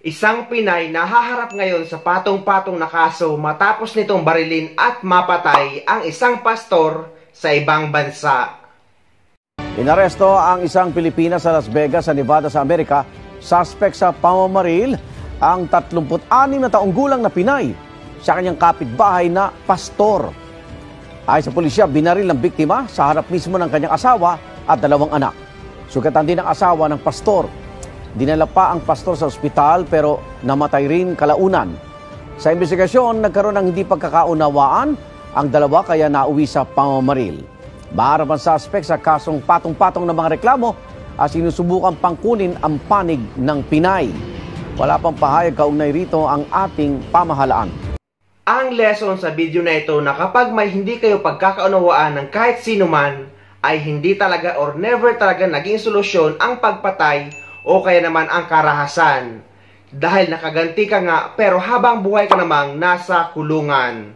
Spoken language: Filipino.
Isang Pinay na haharap ngayon sa patong-patong na kaso matapos nitong barilin at mapatay ang isang pastor sa ibang bansa. Inaresto ang isang Pilipina sa Las Vegas sa Nevada sa Amerika, suspect sa pamamaril ang 36 na taong gulang na Pinay sa kanyang kapitbahay na pastor. Ayon sa pulisya, binaril ng biktima sa harap mismo ng kanyang asawa at 2 anak. Sugatan din ang asawa ng pastor. Dinala pa ang pastor sa ospital pero namatay rin kalaunan. Sa investigasyon, nagkaroon ng hindi pagkakaunawaan ang dalawa kaya nauwi sa pamamaril. Maharap ang suspect sa kasong patong-patong na mga reklamo at sinusubukan pangkunin ang panig ng Pinay. Wala pang pahayag kaugnay rito ang ating pamahalaan. Ang lesson sa video na ito na kapag may hindi kayo pagkakaunawaan ng kahit sino man, ay hindi talaga or never talaga naging solusyon ang pagpatay o kaya naman ang karahasan. Dahil nakaganti ka nga pero habang buhay ka namang nasa kulungan.